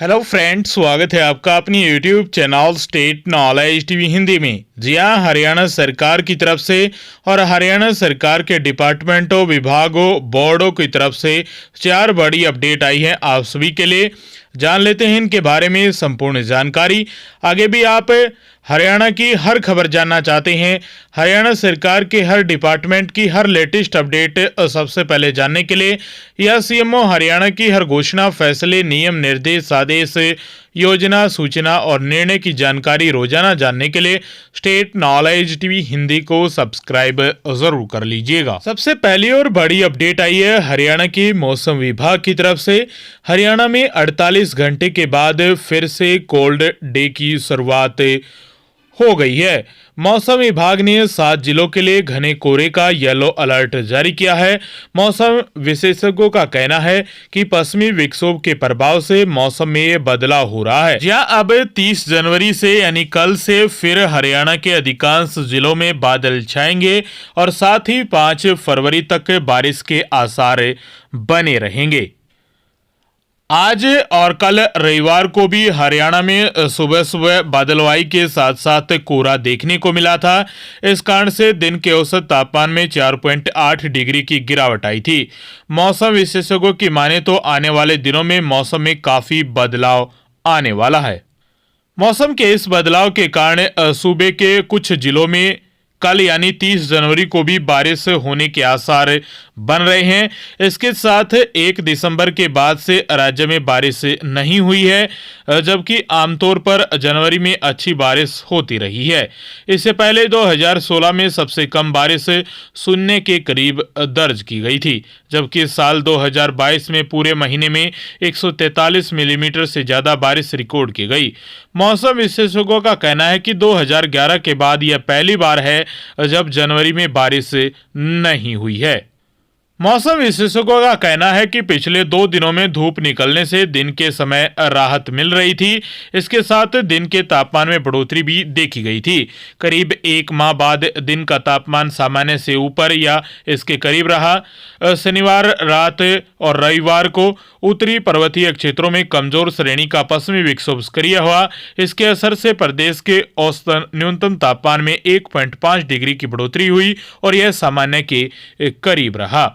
Hello friends, स्वागत है आपका अपनी YouTube channel state knowledge TV Hindi में। जी हाँ, हरियाणा सरकार की तरफ से और हरियाणा सरकार के डिपार्टमेंटों, विभागों, बोर्डों की तरफ से 4 बड़ी अपडेट आई है आप सभी के लिए। जान लेते हैं इनके बारे में संपूर्ण जानकारी। आगे भी आप हरियाणा की हर खबर जानना चाहते हैं, हरियाणा सरकार के हर डिपार्टमेंट की हर लेटेस्ट अपडेट सबसे पहले जानने के लिए या सीएमओ हरियाणा की हर घोषणा, फैसले, नियम, निर्देश, आदेश, योजना, सूचना और निर्णय की जानकारी रोजाना जानने के लिए स्टेट नॉलेज टीवी हिंदी को सब्सक्राइब जरूर कर लीजिएगा। सबसे पहली और बड़ी अपडेट आई है हरियाणा के मौसम विभाग की तरफ से। हरियाणा में 48 घंटे के बाद फिर से कोल्ड डे की शुरुआत हो गई है। मौसम विभाग ने 7 जिलों के लिए घने कोहरे का येलो अलर्ट जारी किया है। मौसम विशेषज्ञों का कहना है कि पश्चिमी विक्षोभ के प्रभाव से मौसम में बदलाव हो रहा है। जहां अब 30 जनवरी से यानी कल से फिर हरियाणा के अधिकांश जिलों में बादल छाएंगे और साथ ही 5 फरवरी तक बारिश के आसार बने रहेंगे। आज और कल रविवार को भी हरियाणा में सुबह सुबह बादलवाई के साथ साथ कोहरा देखने को मिला था। इस कारण से दिन के औसत तापमान में 4.8 डिग्री की गिरावट आई थी। मौसम विशेषज्ञों की माने तो आने वाले दिनों में मौसम में काफी बदलाव आने वाला है। मौसम के इस बदलाव के कारण सूबे के कुछ जिलों में कल यानी 30 जनवरी को भी बारिश होने के आसार बन रहे हैं। इसके साथ 1 दिसंबर के बाद से राज्य में बारिश नहीं हुई है, जबकि आमतौर पर जनवरी में अच्छी बारिश होती रही है। इससे पहले 2016 में सबसे कम बारिश 0 के करीब दर्ज की गई थी, जबकि साल 2022 में पूरे महीने में 143 मिलीमीटर से ज्यादा बारिश रिकॉर्ड की गई। मौसम विशेषज्ञों का कहना है कि 2011 के बाद यह पहली बार है जब जनवरी में बारिश नहीं हुई है। मौसम विशेषज्ञों का कहना है कि पिछले 2 दिनों में धूप निकलने से दिन के समय राहत मिल रही थी। इसके साथ दिन के तापमान में बढ़ोतरी भी देखी गई थी। करीब 1 माह बाद दिन का तापमान सामान्य से ऊपर या इसके करीब रहा। शनिवार रात और रविवार को उत्तरी पर्वतीय क्षेत्रों में कमजोर श्रेणी का पश्चिमी विक्षोभ सक्रिय हुआ। इसके असर से प्रदेश के औसतन न्यूनतम तापमान में 1.5 डिग्री की बढ़ोतरी हुई और यह सामान्य के करीब रहा।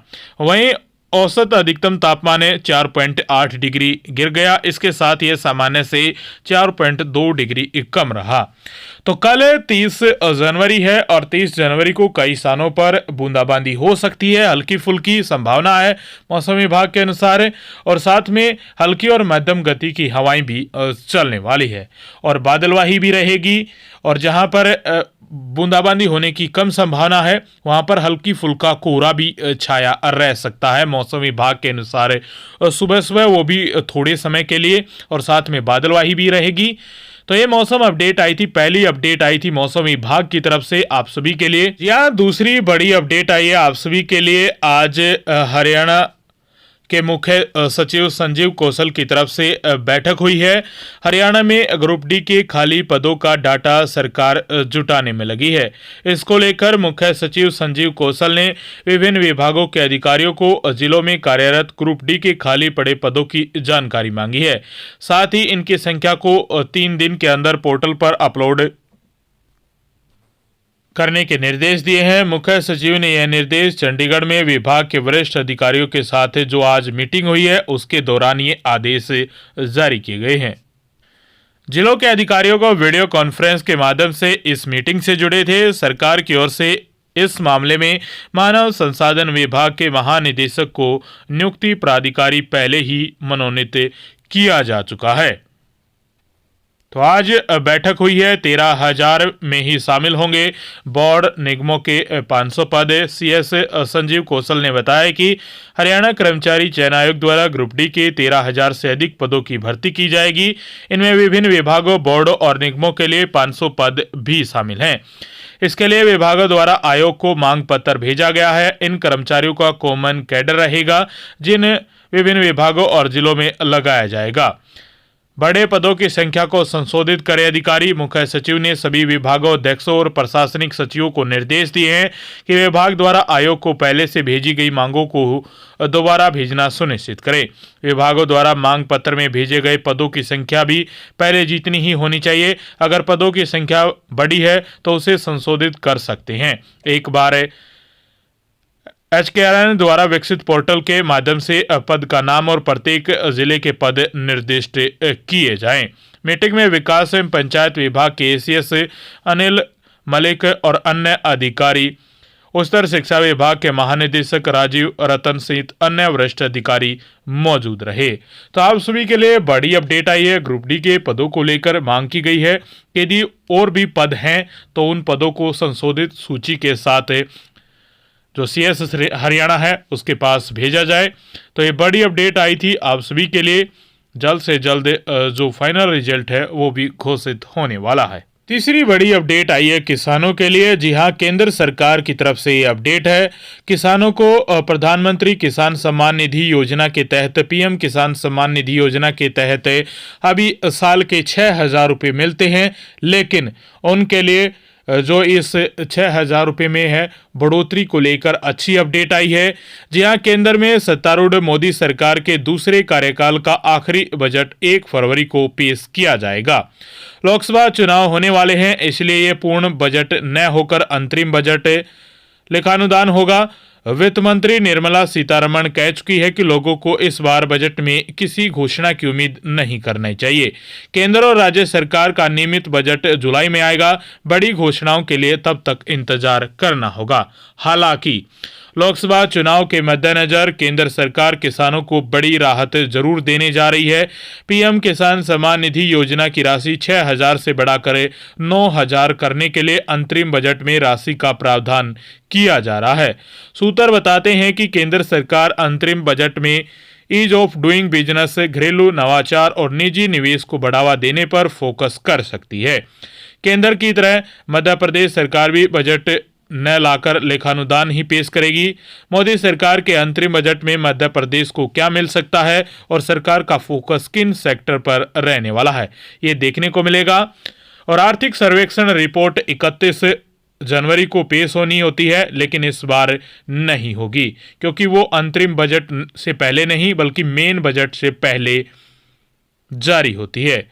वहीं औसत अधिकतम तापमान 4.8 डिग्री गिर गया। इसके साथ यह सामान्य से 4.2 डिग्री कम रहा। तो कल 30 जनवरी है और 30 जनवरी को कई स्थानों पर बूंदाबांदी हो सकती है, हल्की फुल्की संभावना है मौसम विभाग के अनुसार, और साथ में हल्की और मध्यम गति की हवाएं भी चलने वाली है और बादलवाही भी रहेगी। और जहां पर बूंदाबांदी होने की कम संभावना है वहां पर हल्की फुल्का कोहरा भी छाया रह सकता है मौसम विभाग के अनुसार। सुबह सुबह वो भी थोड़े समय के लिए, और साथ में बादलवाही भी रहेगी। तो ये मौसम अपडेट आई थी, पहली अपडेट आई थी मौसम विभाग की तरफ से आप सभी के लिए। या दूसरी बड़ी अपडेट आई है आप सभी के लिए। आज हरियाणा के मुख्य सचिव संजीव कौशल की तरफ से बैठक हुई है। हरियाणा में ग्रुप डी के खाली पदों का डाटा सरकार जुटाने में लगी है। इसको लेकर मुख्य सचिव संजीव कौशल ने विभिन्न विभागों के अधिकारियों को जिलों में कार्यरत ग्रुप डी के खाली पड़े पदों की जानकारी मांगी है। साथ ही इनकी संख्या को 3 दिन के अंदर पोर्टल पर अपलोड करने के निर्देश दिए हैं। मुख्य सचिव ने यह निर्देश चंडीगढ़ में विभाग के वरिष्ठ अधिकारियों के साथ जो आज मीटिंग हुई है उसके दौरान ये आदेश जारी किए गए हैं। जिलों के अधिकारियों को वीडियो कॉन्फ्रेंस के माध्यम से इस मीटिंग से जुड़े थे। सरकार की ओर से इस मामले में मानव संसाधन विभाग के महानिदेशक को नियुक्ति प्राधिकारी पहले ही मनोनीत किया जा चुका है। तो आज बैठक हुई है। 13,000 में ही शामिल होंगे बोर्ड निगमों के 500 पद। सीएस संजीव कौशल ने बताया कि हरियाणा कर्मचारी चयन आयोग द्वारा ग्रुप डी के 13,000 से अधिक पदों की भर्ती की जाएगी। इनमें विभिन्न विभागों, बोर्डों और निगमों के लिए 500 पद भी शामिल हैं। इसके लिए विभागों द्वारा आयोग को मांग पत्र भेजा गया है। इन कर्मचारियों का कॉमन कैडर रहेगा जिन विभिन्न विभागों और जिलों में लगाया जाएगा। बड़े पदों की संख्या को संशोधित करे। अधिकारी मुख्य सचिव ने सभी विभागों अध्यक्षों और प्रशासनिक सचिवों को निर्देश दिए हैं कि विभाग द्वारा आयोग को पहले से भेजी गई मांगों को दोबारा भेजना सुनिश्चित करें। विभागों द्वारा मांग पत्र में भेजे गए पदों की संख्या भी पहले जितनी ही होनी चाहिए। अगर पदों की संख्या बड़ी है तो उसे संशोधित कर सकते हैं। एक बार HKRN द्वारा विकसित पोर्टल के माध्यम से पद का नाम और प्रत्येक जिले के पद निर्दिष्ट किए जाएं। मीटिंग में विकास एवं पंचायत विभाग के ACS अनिल मलिक और अन्य अधिकारी, उच्चतर शिक्षा विभाग के महानिदेशक राजीव रतन सहित अन्य वरिष्ठ अधिकारी मौजूद रहे। तो आप सभी के लिए बड़ी अपडेट आई है। ग्रुप डी के पदों को लेकर मांग की गई है कि यदि और भी पद हैं तो उन पदों को संशोधित सूची के साथ जो CS हरियाणा है उसके पास भेजा जाए। तो ये बड़ी अपडेट आई थी आप सभी के लिए। जल्द से जल्द जो फाइनल रिजल्ट है वो भी घोषित होने वाला है। तीसरी बड़ी अपडेट आई है किसानों के लिए। जी हां, केंद्र सरकार की तरफ से ये अपडेट है। किसानों को प्रधानमंत्री किसान सम्मान निधि योजना के तहत PM किसान सम्मान निधि योजना के तहत अभी साल के 6,000 रुपये मिलते हैं, लेकिन उनके लिए जो इस 6,000 रुपये में है बढ़ोतरी को लेकर अच्छी अपडेट आई है। जी हां, केंद्र में सत्तारूढ़ मोदी सरकार के दूसरे कार्यकाल का आखिरी बजट 1 फरवरी को पेश किया जाएगा। लोकसभा चुनाव होने वाले हैं, इसलिए ये पूर्ण बजट न होकर अंतरिम बजट लेखानुदान होगा। वित्त मंत्री निर्मला सीतारमण कह चुकी है कि लोगों को इस बार बजट में किसी घोषणा की उम्मीद नहीं करनी चाहिए। केंद्र और राज्य सरकार का नियमित बजट जुलाई में आएगा। बड़ी घोषणाओं के लिए तब तक इंतजार करना होगा। हालांकि लोकसभा चुनाव के मद्देनजर केंद्र सरकार किसानों को बड़ी राहत जरूर देने जा रही है। PM किसान सम्मान निधि योजना की राशि 6,000 से बढ़ाकर 9,000 करने के लिए अंतरिम बजट में राशि का प्रावधान किया जा रहा है। सूत्र बताते हैं कि केंद्र सरकार अंतरिम बजट में ईज ऑफ डूइंग बिजनेस, घरेलू नवाचार और निजी निवेश को बढ़ावा देने पर फोकस कर सकती है। केंद्र की तरह मध्य प्रदेश सरकार भी बजट न लाकर लेखानुदान ही पेश करेगी। मोदी सरकार के अंतरिम बजट में मध्य प्रदेश को क्या मिल सकता है और सरकार का फोकस किन सेक्टर पर रहने वाला है, ये देखने को मिलेगा। और आर्थिक सर्वेक्षण रिपोर्ट 31 जनवरी को पेश होनी होती है, लेकिन इस बार नहीं होगी क्योंकि वो अंतरिम बजट से पहले नहीं बल्कि मेन बजट से पहले जारी होती है।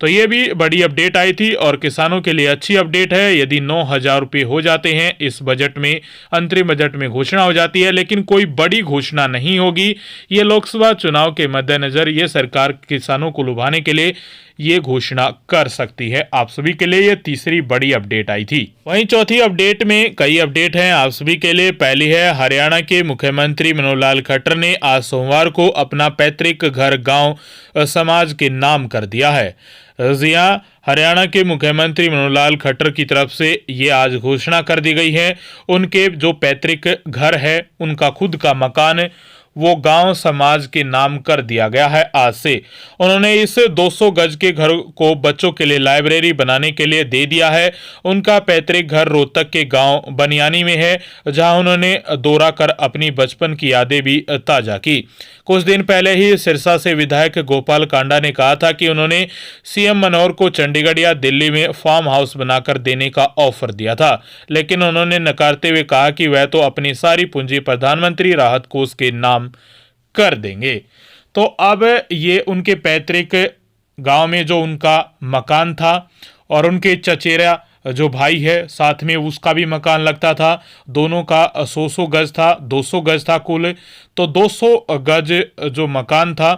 तो ये भी बड़ी अपडेट आई थी और किसानों के लिए अच्छी अपडेट है। यदि 9,000 रुपये हो जाते हैं इस बजट में, अंतरिम बजट में घोषणा हो जाती है, लेकिन कोई बड़ी घोषणा नहीं होगी। ये लोकसभा चुनाव के मद्देनजर ये सरकार किसानों को लुभाने के लिए ये घोषणा कर सकती है। आप सभी के लिए ये तीसरी बड़ी अपडेट आई थी। वहीं चौथी अपडेट में कई अपडेट हैं आप सभी के लिए। पहली है, हरियाणा के मुख्यमंत्री मनोहर लाल खट्टर ने आज सोमवार को अपना पैतृक घर गांव समाज के नाम कर दिया है। जी हां, हरियाणा के मुख्यमंत्री मनोहर लाल खट्टर की तरफ से ये आज घोषणा कर दी गई है। उनके जो पैतृक घर है, उनका खुद का मकान वो गांव समाज के नाम कर दिया गया है आज से। उन्होंने इस 200 गज के घर को बच्चों के लिए लाइब्रेरी बनाने के लिए दे दिया है। उनका पैतृक घर रोहतक के गांव बनियानी में है, जहां उन्होंने दौरा कर अपनी बचपन की यादें भी ताजा की। कुछ दिन पहले ही सिरसा से विधायक गोपाल कांडा ने कहा था कि उन्होंने CM मनोहर को चंडीगढ़ या दिल्ली में फार्म हाउस बनाकर देने का ऑफर दिया था, लेकिन उन्होंने नकारते हुए कहा कि वह तो अपनी सारी पूंजी प्रधानमंत्री राहत कोष के नाम कर देंगे। तो अब ये उनके पैतृक गांव में जो उनका मकान था और उनके चचेरा जो भाई है साथ में उसका भी मकान लगता था, दोनों का 100 गज था, 200 गज था कुल। तो 200 गज जो मकान था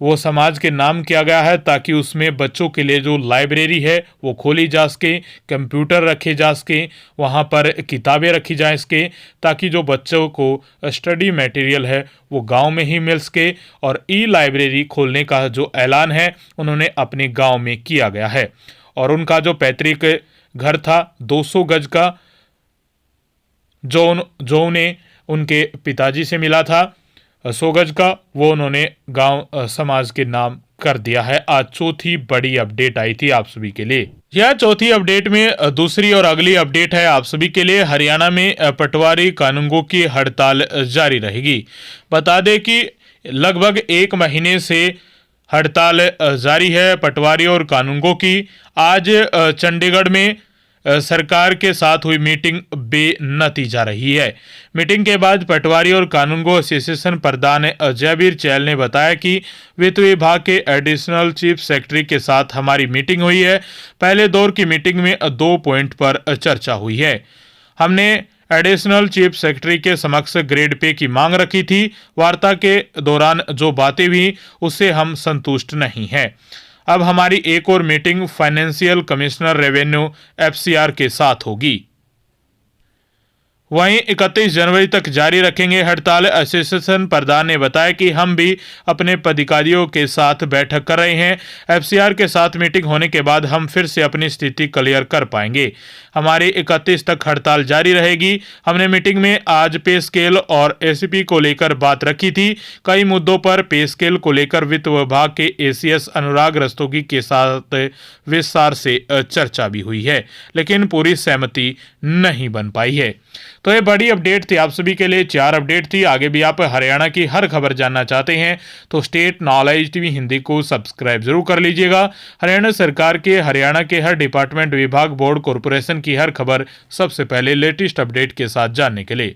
वो समाज के नाम किया गया है, ताकि उसमें बच्चों के लिए जो लाइब्रेरी है वो खोली जा सके, कंप्यूटर रखे जा सके, वहाँ पर किताबें रखी जा सके, ताकि जो बच्चों को स्टडी मटेरियल है वो गांव में ही मिल सके। और लाइब्रेरी खोलने का जो ऐलान है उन्होंने अपने गांव में किया गया है। और उनका जो पैतृक घर था 200 गज का, जो उन्हें उनके पिताजी से मिला था 100 गज का, वो उन्होंने गांव समाज के नाम कर दिया है। आज चौथी बड़ी अपडेट आई थी आप सभी के लिए। यह चौथी अपडेट में दूसरी और अगली अपडेट है आप सभी के लिए। हरियाणा में पटवारी कानूनगों की हड़ताल जारी रहेगी। बता दें कि लगभग 1 महीने से हड़ताल जारी है पटवारियों और कानूनगों की। आज चंडीगढ़ में सरकार के साथ हुई मीटिंग बेनतीजा रही है। मीटिंग के बाद पटवारी और कानूनगो एसोसिएशन प्रधान जयवीर चहल ने बताया कि वित्त विभाग के एडिशनल चीफ सेक्रेटरी के साथ हमारी मीटिंग हुई है। पहले दौर की मीटिंग में 2 पॉइंट पर चर्चा हुई है। हमने एडिशनल चीफ सेक्रेटरी के समक्ष ग्रेड पे की मांग रखी थी। वार्ता के दौरान जो बातें हुई उससे हम संतुष्ट नहीं हैं। अब हमारी एक और meeting financial commissioner revenue FCR के साथ होगी। वहीं 31 जनवरी तक जारी रखेंगे हड़ताल। एसोसिएशन प्रधान ने बताया कि हम भी अपने पदाधिकारियों के साथ बैठक कर रहे हैं। एफसीआर के साथ मीटिंग होने के बाद हम फिर से अपनी स्थिति क्लियर कर पाएंगे। हमारी 31 तक हड़ताल जारी रहेगी। हमने मीटिंग में आज पे स्केल और एसीपी को लेकर बात रखी थी। कई मुद्दों पर पे स्केल को लेकर वित्त विभाग के एसीएस अनुराग रस्तोगी के साथ विस्तार से चर्चा भी हुई है, लेकिन पूरी सहमति नहीं बन पाई है। तो ये बड़ी अपडेट थी, आप सभी के लिए 4 अपडेट थी। आगे भी आप हरियाणा की हर खबर जानना चाहते हैं तो स्टेट नॉलेज टीवी हिंदी को सब्सक्राइब जरूर कर लीजिएगा। हरियाणा सरकार के हरियाणा के हर डिपार्टमेंट, विभाग, बोर्ड, कॉरपोरेशन की हर खबर सबसे पहले लेटेस्ट अपडेट के साथ जानने के लिए